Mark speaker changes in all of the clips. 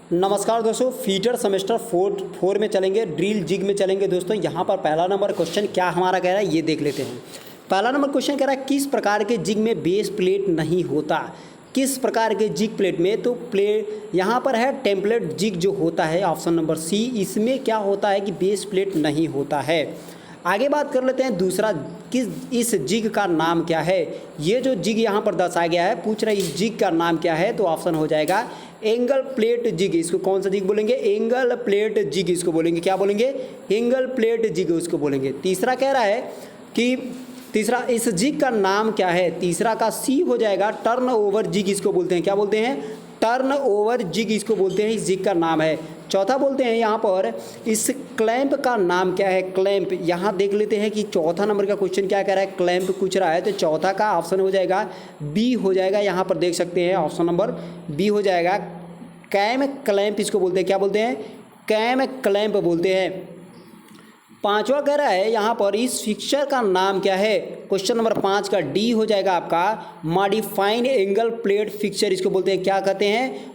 Speaker 1: नमस्कार दोस्तों, fitter semester four में चलेंगे, ड्रिल जिग में चलेंगे। दोस्तों यहाँ पर पहला नंबर क्वेश्चन क्या हमारा कह रहा है ये देख लेते हैं। पहला नंबर क्वेश्चन कह रहा है किस प्रकार के जिग में बेस प्लेट नहीं होता। किस प्रकार के जिग प्लेट में, तो प्लेट यहाँ पर है टेम्पलेट जिग जो होता है ऑप्शन नंबर सी, इसमें क्या होता है कि बेस प्लेट नहीं होता है। आगे बात कर लेते हैं दूसरा, किस इस जिग का नाम क्या है। ये जो जिग यहाँ पर दर्शाया गया है, पूछ रहा है इस जिग का नाम क्या है, तो ऑप्शन हो जाएगा एंगल प्लेट जिग। इसको कौन सा जिग बोलेंगे? एंगल प्लेट जिग इसको बोलेंगे। क्या बोलेंगे? एंगल प्लेट जिग उसको बोलेंगे। तीसरा कह रहा है कि तीसरा इस जिग का नाम क्या है, तीसरा का सी हो जाएगा टर्न ओवर जिग इसको बोलते हैं। क्या बोलते हैं? टर्न ओवर जिग इसको बोलते हैं, इस जिग का नाम है। चौथा बोलते हैं यहाँ पर इस क्लैंप का नाम क्या है। क्लैंप यहाँ देख लेते हैं कि चौथा नंबर का क्वेश्चन क्या कह रहा है, क्लैंप पूछ रहा है, तो चौथा का ऑप्शन हो जाएगा बी हो जाएगा। यहाँ पर देख सकते हैं ऑप्शन नंबर बी हो जाएगा। कैम क्लैंप इसको बोलते हैं। क्या बोलते हैं? कैम क्लैंप बोलते हैं। पांचवा कह रहा है यहाँ पर इस फिक्सर का नाम क्या है। क्वेश्चन नंबर 5 का डी हो जाएगा आपका मॉडिफाइड एंगल प्लेट फिक्सर इसको बोलते हैं। क्या कहते हैं?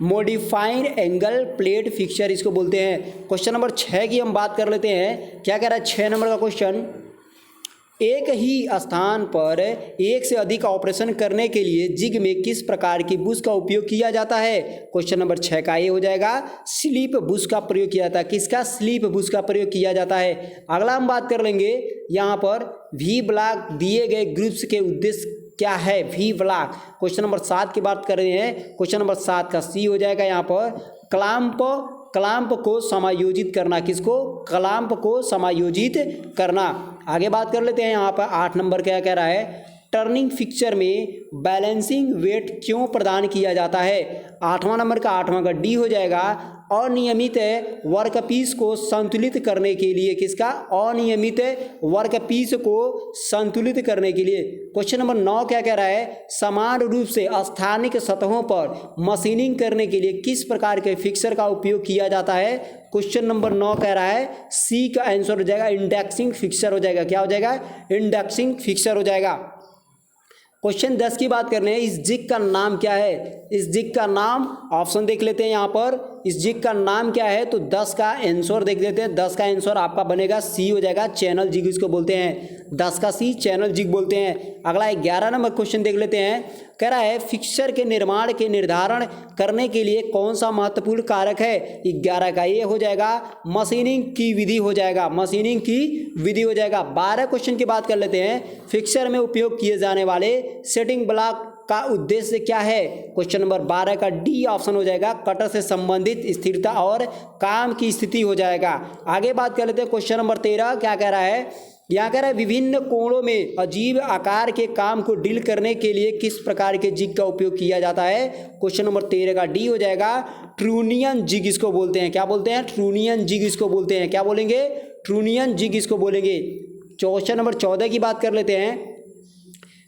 Speaker 1: मॉडिफाइड एंगल प्लेट फिक्सर इसको बोलते हैं। क्वेश्चन नंबर 6 की हम बात कर लेते हैं। क्या कह रहा है 6 नंबर का क्वेश्चन, एक ही स्थान पर एक से अधिक ऑपरेशन करने के लिए जिग में किस प्रकार की बुश का उपयोग किया जाता है। क्वेश्चन नंबर 6 का ये हो जाएगा स्लीप बुश का प्रयोग किया जाता है। किसका? स्लीप बुश का प्रयोग किया जाता है। अगला हम बात कर लेंगे यहाँ पर वी ब्लॉक दिए गए ग्रुप्स के उद्देश्य क्या है। वी ब्लॉक क्वेश्चन नंबर 7 की बात कर रहे हैं। क्वेश्चन नंबर 7 का सी हो जाएगा यहाँ पर क्लाम्प को समायोजित करना। किसको? क्लाम्प को समायोजित करना। आगे बात कर लेते हैं यहाँ पर 8 नंबर क्या कह रहा है, टर्निंग फिक्सर में बैलेंसिंग वेट क्यों प्रदान किया जाता है। 8वां नंबर का 8वां का डी हो जाएगा अनियमित वर्कपीस को संतुलित करने के लिए। किसका? अनियमित वर्कपीस को संतुलित करने के लिए। क्वेश्चन नंबर 9 क्या कह रहा है, समान रूप से स्थानिक सतहों पर मशीनिंग करने के लिए किस प्रकार के फिक्सर का उपयोग किया जाता है। क्वेश्चन नंबर 9 कह रहा है सी का आंसर हो जाएगा इंडेक्सिंग फिक्सर हो जाएगा। क्या हो जाएगा? इंडेक्सिंग फिक्सर हो जाएगा। क्वेश्चन 10 की बात कर रहे हैं, इस जिग का नाम क्या है। इस जिग का नाम ऑप्शन देख लेते हैं यहाँ पर, इस जिग का नाम क्या है, तो 10 का आंसर देख लेते हैं। 10 का आंसर आपका बनेगा सी हो जाएगा, चैनल जिग इसको बोलते हैं। 10 का सी चैनल जिग बोलते हैं। अगला 11 नंबर क्वेश्चन देख लेते हैं। कह रहा है फिक्सर के निर्माण के निर्धारण करने के लिए कौन सा महत्वपूर्ण कारक है। 11 का ये हो जाएगा मशीनिंग की विधि हो जाएगा। मशीनिंग की विधि हो जाएगा। 12 क्वेश्चन की बात कर लेते हैं। फिक्सर में उपयोग किए जाने वाले सेटिंग ब्लॉक का उद्देश्य क्या है। क्वेश्चन नंबर 12 का डी ऑप्शन हो जाएगा कटर से संबंधित स्थिरता और काम की स्थिति हो जाएगा। आगे बात कर लेते हैं। क्वेश्चन नंबर 13 क्या कह रहा है, यहाँ कह रहा है विभिन्न कोणों में अजीब आकार के काम को डील करने के लिए किस प्रकार के जिग का उपयोग किया जाता है। क्वेश्चन नंबर 13 का डी हो जाएगा ट्रूनियन जिग इसको बोलते हैं। क्या बोलते हैं? ट्रूनियन जिग इसको बोलते हैं। क्या बोलेंगे? ट्रूनियन जिग इसको बोलेंगे। क्वेश्चन नंबर 14 की बात कर लेते हैं।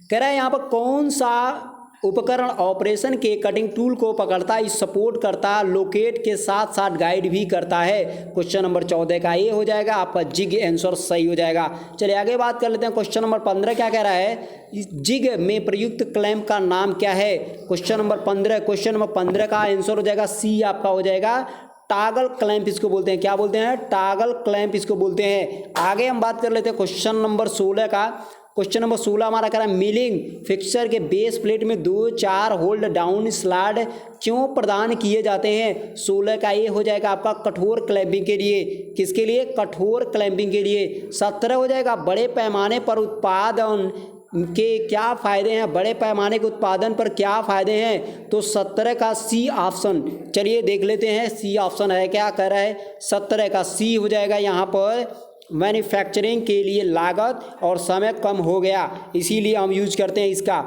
Speaker 1: कह रहा है यहाँ पर कौन सा उपकरण ऑपरेशन के कटिंग टूल को पकड़ता, सपोर्ट करता, लोकेट के साथ साथ गाइड भी करता है। क्वेश्चन नंबर 14 का ये हो जाएगा आपका जिग आंसर सही हो जाएगा। चलिए आगे बात कर लेते हैं। क्वेश्चन नंबर 15 क्या कह रहा है, इस जिग में प्रयुक्त क्लैंप का नाम क्या है। क्वेश्चन नंबर 15 का आंसर हो जाएगा सी आपका हो जाएगा टॉगल क्लैंप इसको बोलते हैं। क्या बोलते हैं? टॉगल क्लैंप इसको बोलते हैं। आगे हम बात कर लेते हैं क्वेश्चन नंबर 16 का। क्वेश्चन नंबर 16 हमारा कह रहा है मिलिंग फिक्सर के बेस प्लेट में 2-4 होल्ड डाउन स्लाइड क्यों प्रदान किए जाते हैं। 16 का ये हो जाएगा आपका कठोर क्लैंपिंग के लिए। किसके लिए? कठोर क्लैंपिंग के लिए। 17 हो जाएगा बड़े पैमाने पर उत्पादन के क्या फ़ायदे हैं। बड़े पैमाने के उत्पादन पर क्या फ़ायदे हैं, तो 17 का सी ऑप्शन। चलिए देख लेते हैं सी ऑप्शन है क्या कह रहा है। 17 का सी हो जाएगा यहाँ पर मैन्युफैक्चरिंग के लिए लागत और समय कम हो गया, इसीलिए हम यूज करते हैं इसका।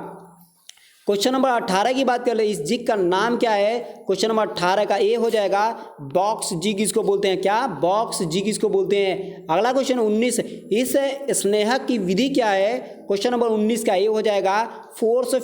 Speaker 1: क्वेश्चन नंबर 18 की बात कर ले, इस जिग का नाम क्या है। क्वेश्चन नंबर 18 का ए हो जाएगा बॉक्स जिग इसको बोलते हैं। क्या? बॉक्स जिग इसको बोलते हैं। अगला क्वेश्चन 19, इस स्नेहक की विधि क्या है। क्वेश्चन नंबर 19 का ए हो जाएगा फोर्स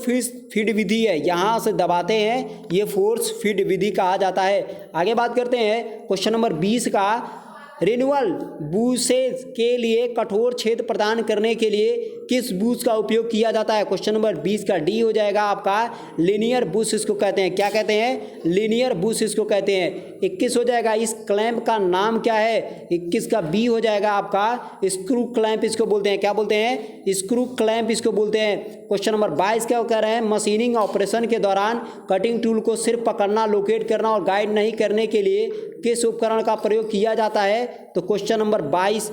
Speaker 1: फीड विधि है। यहाँ से दबाते हैं, ये फोर्स फीड विधि कहा जाता है। आगे बात करते हैं क्वेश्चन नंबर 20 का, रिन्यूअल बूसेस के लिए कठोर छेद प्रदान करने के लिए किस बुश का उपयोग किया जाता है? क्वेश्चन नंबर 20 का डी हो जाएगा आपका लीनियर बुश इसको कहते हैं। क्या कहते हैं? लीनियर बुश इसको कहते हैं। 21 हो जाएगा इस क्लैंप का नाम क्या है? 21 का बी हो जाएगा आपका स्क्रू क्लैंप इसको बोलते हैं। क्या बोलते हैं? स्क्रू क्लैंप इसको बोलते हैं। क्वेश्चन नंबर 22 क्या कह रहे हैं? मशीनिंग ऑपरेशन के दौरान कटिंग टूल को सिर्फ पकड़ना, लोकेट करना और गाइड नहीं करने के लिए किस उपकरण का प्रयोग किया जाता है? तो क्वेश्चन नंबर 22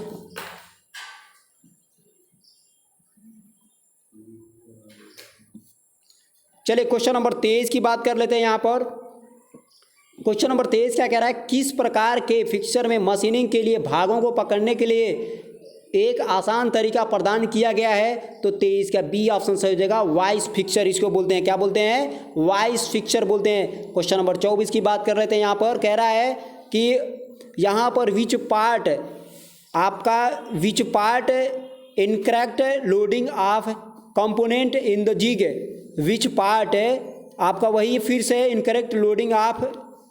Speaker 1: चलिए क्वेश्चन नंबर 23 की बात कर लेते हैं। यहाँ पर क्वेश्चन नंबर 23 क्या कह रहा है? किस प्रकार के फिक्सर में मशीनिंग के लिए भागों को पकड़ने के लिए एक आसान तरीका प्रदान किया गया है? तो 23 का बी ऑप्शन सही हो जाएगा, वाइस फिक्सर इसको बोलते हैं। क्या बोलते हैं? वाइस फिक्सर बोलते हैं। क्वेश्चन नंबर 24 की बात कर रहे थे। यहाँ पर कह रहा है कि यहाँ पर which part incorrect loading of component in the jig. Which part आपका वही फिर से incorrect loading of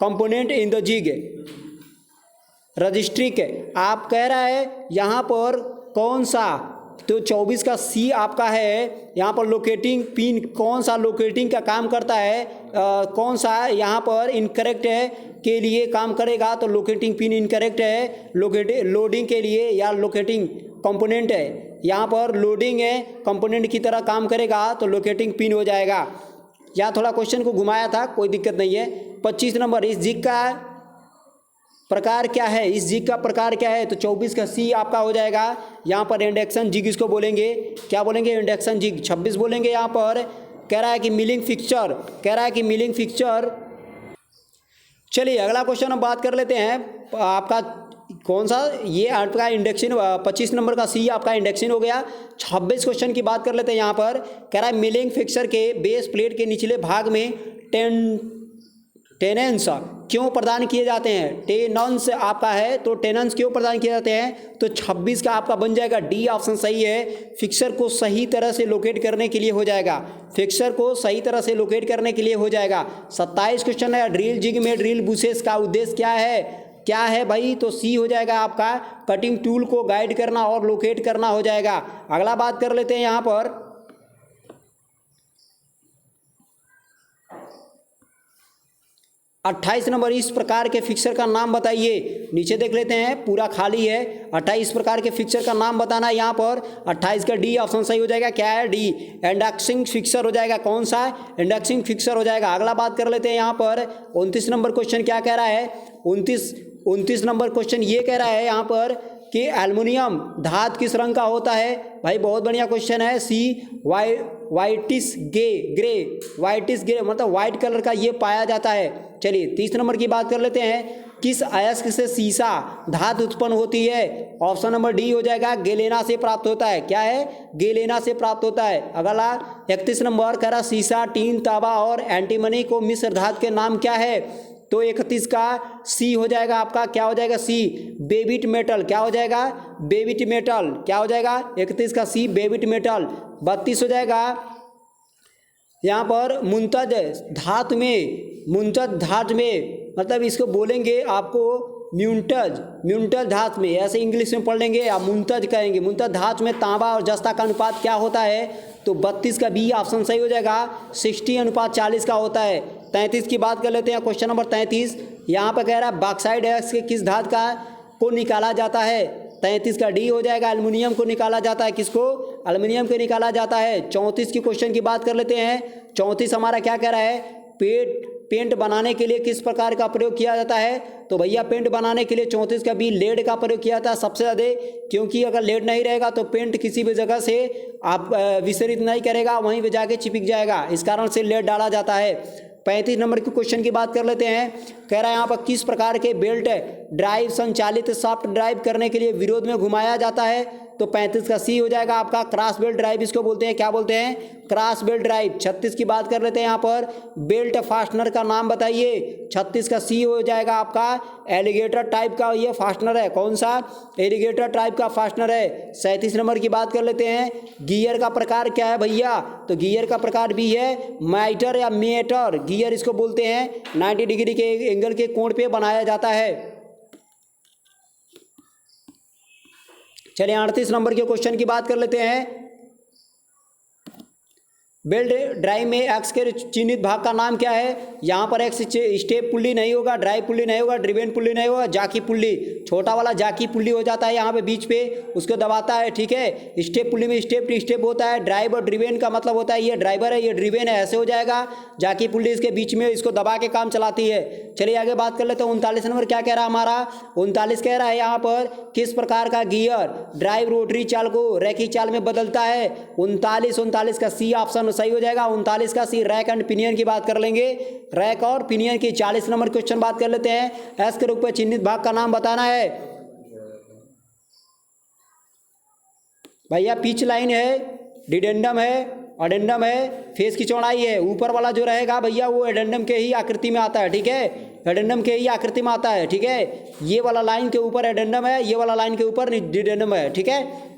Speaker 1: component in the jig रजिस्ट्रिक आप कह रहा है यहाँ पर कौन सा? तो 24 का सी आपका है। यहाँ पर लोकेटिंग पिन कौन सा लोकेटिंग का काम करता है? कौन सा यहाँ पर इनकरेक्ट है के लिए काम करेगा? तो लोकेटिंग पिन इनकरेक्ट है लोडिंग के लिए, या लोकेटिंग कंपोनेंट है यहाँ पर लोडिंग है कंपोनेंट की तरह काम करेगा, तो लोकेटिंग पिन हो जाएगा। यहाँ थोड़ा क्वेश्चन को घुमाया था, कोई दिक्कत नहीं है। 25 नंबर इस जिग का प्रकार क्या है? इस जिग का प्रकार क्या है? तो 24 का सी आपका हो जाएगा। यहाँ पर इंडक्शन जिग इसको बोलेंगे। क्या बोलेंगे? Induction zig. 26 बोलेंगे। यहाँ पर कह रहा है कि मिलिंग फिक्सचर, कह रहा है कि मिलिंग फिक्सचर। चलिए अगला क्वेश्चन हम बात कर लेते हैं। आपका कौन सा? ये आपका इंडक्शन 25 नंबर का सी आपका इंडक्शन हो गया। 26 क्वेश्चन की बात कर लेते हैं। यहाँ पर कह रहा है मिलिंग फिक्सर के बेस प्लेट के निचले भाग में टेनेंस क्यों प्रदान किए जाते हैं? टेनेंस आपका है, तो टेनेंस क्यों प्रदान किए जाते हैं? तो 26 का आपका बन जाएगा डी ऑप्शन सही है। फिक्सर को सही तरह से लोकेट करने के लिए हो जाएगा। फिक्सर को सही तरह से लोकेट करने के लिए हो जाएगा। 27 क्वेश्चन है, ड्रिल जिग में ड्रिल बुशेस का उद्देश्य क्या है? क्या है भाई? तो सी हो जाएगा आपका कटिंग टूल को गाइड करना और लोकेट करना हो जाएगा। अगला बात कर लेते हैं यहाँ पर 28 नंबर इस प्रकार के फिक्सर का नाम बताइए। नीचे देख लेते हैं, पूरा खाली है। 28 प्रकार के फिक्सर का नाम बताना है यहाँ पर। 28 का डी ऑप्शन सही हो जाएगा। क्या है? डी इंडक्सिंग फिक्सर हो जाएगा। कौन सा? इंडक्सिंग फिक्सर हो जाएगा। अगला बात कर लेते हैं यहाँ पर 29 नंबर क्वेश्चन क्या कह रहा है? 29 नंबर क्वेश्चन ये कह रहा है यहाँ पर कि एल्युमिनियम धातु किस रंग का होता है? भाई बहुत बढ़िया क्वेश्चन है। सी वाइटिस ग्रे मतलब वाइट कलर का ये पाया जाता है। चलिए 30 नंबर की बात कर लेते हैं। किस अयस्क से सीसा धातु उत्पन्न होती है? ऑप्शन नंबर डी हो जाएगा, गेलेना से प्राप्त होता है। क्या है? गेलेना से प्राप्त होता है। अगला 31 नंबर कह रहा सीसा, टीन, तांबा और एंटीमनी को मिश्र धातु के नाम क्या है? तो 31 का सी हो जाएगा आपका। क्या हो जाएगा? सी बेबिट मेटल। क्या हो जाएगा? Babbitt metal. क्या हो जाएगा? 31 का सी बेबिट मेटल। 32 हो जाएगा यहाँ पर मुंतज धातु में मतलब इसको बोलेंगे आपको म्यूंटज धातु में, ऐसे इंग्लिश में पढ़ लेंगे या मुंतज कहेंगे। मुंतज धातु में तांबा और जस्ता का अनुपात क्या होता है? तो 32 का बी ऑप्शन सही हो जाएगा। 60:40 का होता है। 33 की बात कर लेते हैं। क्वेश्चन नंबर 33 यहाँ पर कह रहा है बॉक्साइट अयस्क के किस धातु को निकाला जाता है? 33 का डी हो जाएगा, एल्युमिनियम को निकाला जाता है। किसको? एल्युमिनियम को निकाला जाता है। 34 की क्वेश्चन की बात कर लेते हैं। 34 हमारा क्या कह रहा है? पेंट बनाने के लिए किस प्रकार का प्रयोग किया जाता है? तो भैया पेंट बनाने के लिए 34 का बी लेड का प्रयोग किया जाता है सबसे ज़्यादा, क्योंकि अगर लेड नहीं रहेगा तो पेंट किसी भी जगह से आप विसरित नहीं करेगा, वहीं पे जाके चिपक जाएगा। इस कारण से लेड डाला जाता है। 35 नंबर के क्वेश्चन की बात कर लेते हैं। कह रहा है यहाँ पर किस प्रकार के बेल्ट ड्राइव संचालित सॉफ्ट ड्राइव करने के लिए विरोध में घुमाया जाता है? तो 35 का सी हो जाएगा आपका, क्रॉस बेल्ट ड्राइव इसको बोलते हैं। क्या बोलते हैं? Cross belt drive. 36 की बात कर लेते हैं यहाँ पर, बेल्ट फास्टनर का नाम बताइए। 36 का सी हो जाएगा आपका, एलिगेटर टाइप का ये फास्टनर है। कौन सा? एलिगेटर टाइप का फास्टनर है। 37 नंबर की बात कर लेते हैं। गियर का प्रकार क्या है भैया? तो गियर का प्रकार भी है माइटर या मीटर गियर इसको बोलते हैं। 90 डिग्री के एंगल के कोण पे बनाया जाता है। चलिए 38 नंबर के क्वेश्चन की बात कर लेते हैं। बेल्ट ड्राइव में एक्स के चिन्हित भाग का नाम क्या है? यहाँ पर एक्स स्टेप पुल्ली नहीं होगा, ड्राइव पुल्ली नहीं होगा, ड्रिवेन पुल्ली नहीं होगा, जाकी पुल्ली, छोटा वाला जाकी पुल्ली हो जाता है यहाँ पे बीच पे, उसको दबाता है, ठीक है। स्टेप पुल्ली में स्टेप टू स्टेप होता है। ड्राइव और ड्रिवेन का मतलब होता है ये ड्राइवर है, ये ड्रिवेन है, ऐसे हो जाएगा। जाकी पुल्ली इसके बीच में इसको दबा के काम चलाती है। चलिए आगे बात कर लेते हैं। 39 नंबर क्या कह रहा है हमारा? 39 कह रहा है यहाँ पर किस प्रकार का गियर ड्राइव रोटरी चाल को रैखिक चाल में बदलता है? 39 का सी ऑप्शन सही हो जाएगा। 39 का सी रैक एंड पिनियन की बात कर लेंगे, रैक और पिनियन की। 40 नंबर क्वेश्चन बात कर लेते हैं। एस के रूप में चिन्हित भाग का नाम बताना है भैया। पिच लाइन है, डिडेंडम है, एडेंडम है, फेस की चौड़ाई है। ऊपर वाला जो रहेगा भैया वो एडेंडम के ही आकृति में आता है, ठीक है, एडेंडम के ही आकृति में आता है, ठीक है। ये वाला लाइन के ऊपर एडेंडम है, ये वाला लाइन के ऊपर डिडेंडम है, ठीक है।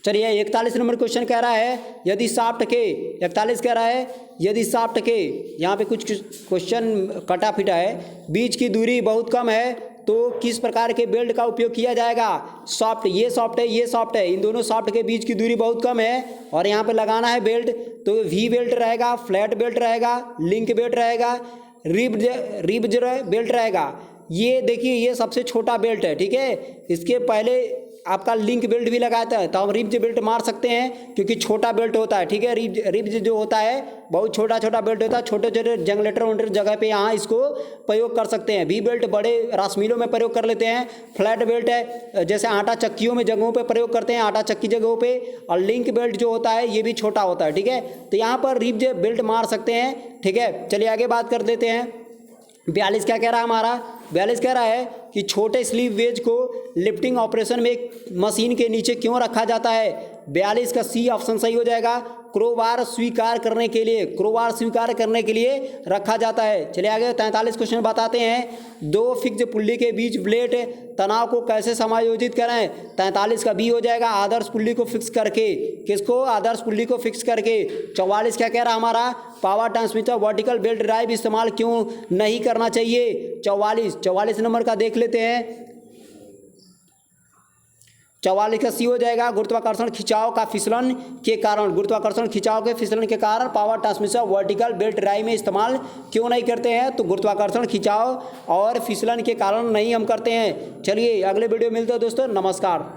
Speaker 1: चलिए 41 नंबर क्वेश्चन कह रहा है यदि शाफ्ट के 41 कह रहा है यदि शाफ्ट के, यहाँ पे कुछ क्वेश्चन कटा फिटा है, बीच की दूरी बहुत कम है तो किस प्रकार के बेल्ट का उपयोग किया जाएगा? सॉफ्ट, ये सॉफ्ट है, ये सॉफ्ट है, इन दोनों सॉफ्ट के बीच की दूरी बहुत कम है और यहाँ पे लगाना है बेल्ट, तो वी बेल्ट रहेगा, फ्लैट बेल्ट रहेगा, लिंक बेल्ट रहेगा, रिब्ज बेल्ट रहेगा। ये देखिए ये सबसे छोटा बेल्ट है, ठीक है। इसके पहले आपका लिंक बेल्ट भी लगाता है तो हम रिब्ज बेल्ट मार सकते हैं क्योंकि छोटा बेल्ट होता है, ठीक है। रिब्ज जो होता है बहुत छोटा छोटा बेल्ट होता है, छोटे छोटे जंगलेटर वंगलेटर जगह पे यहाँ इसको प्रयोग कर सकते हैं। वी बेल्ट बड़े रासमीलों में प्रयोग कर लेते हैं। फ्लैट बेल्ट है जैसे आटा चक्कियों में जगहों पे प्रयोग करते हैं, आटा चक्की जगहों पे। और लिंक बेल्ट जो होता है ये भी छोटा होता है, ठीक है। तो यहाँ पर रिब्ज बेल्ट मार सकते हैं, ठीक है। चलिए आगे बात कर देते हैं। 42 क्या कह रहा है हमारा? 42 कह रहा है कि छोटे स्लीव वेज को लिफ्टिंग ऑपरेशन में मशीन के नीचे क्यों रखा जाता है? 42 का सी ऑप्शन सही हो जाएगा। क्रोबार स्वीकार करने के लिए, क्रोबार स्वीकार करने के लिए रखा जाता है। चलिए आगे 43 क्वेश्चन बताते हैं। दो फिक्स पुल्ली के बीच ब्लेड तनाव को कैसे समायोजित करें? 43 का बी हो जाएगा, आदर्श पुल्ली को फिक्स करके। किसको? आदर्श पुल्ली को फिक्स करके। 44 क्या कह रहा हमारा? Power transmitter vertical belt drive इस्तेमाल क्यों नहीं करना चाहिए? 44 नंबर का देख लेते हैं। 44 का सी हो जाएगा, गुरुत्वाकर्षण खिंचाव का फिसलन के कारण, गुरुत्वाकर्षण खिंचाव के फिसलन के कारण power transmission vertical belt drive में इस्तेमाल क्यों नहीं करते हैं? तो गुरुत्वाकर्षण खिंचाव और फिसलन के कारण नहीं हम करते हैं। चलिए अगले वीडियो मिलते हैं दोस्तों, नमस्कार।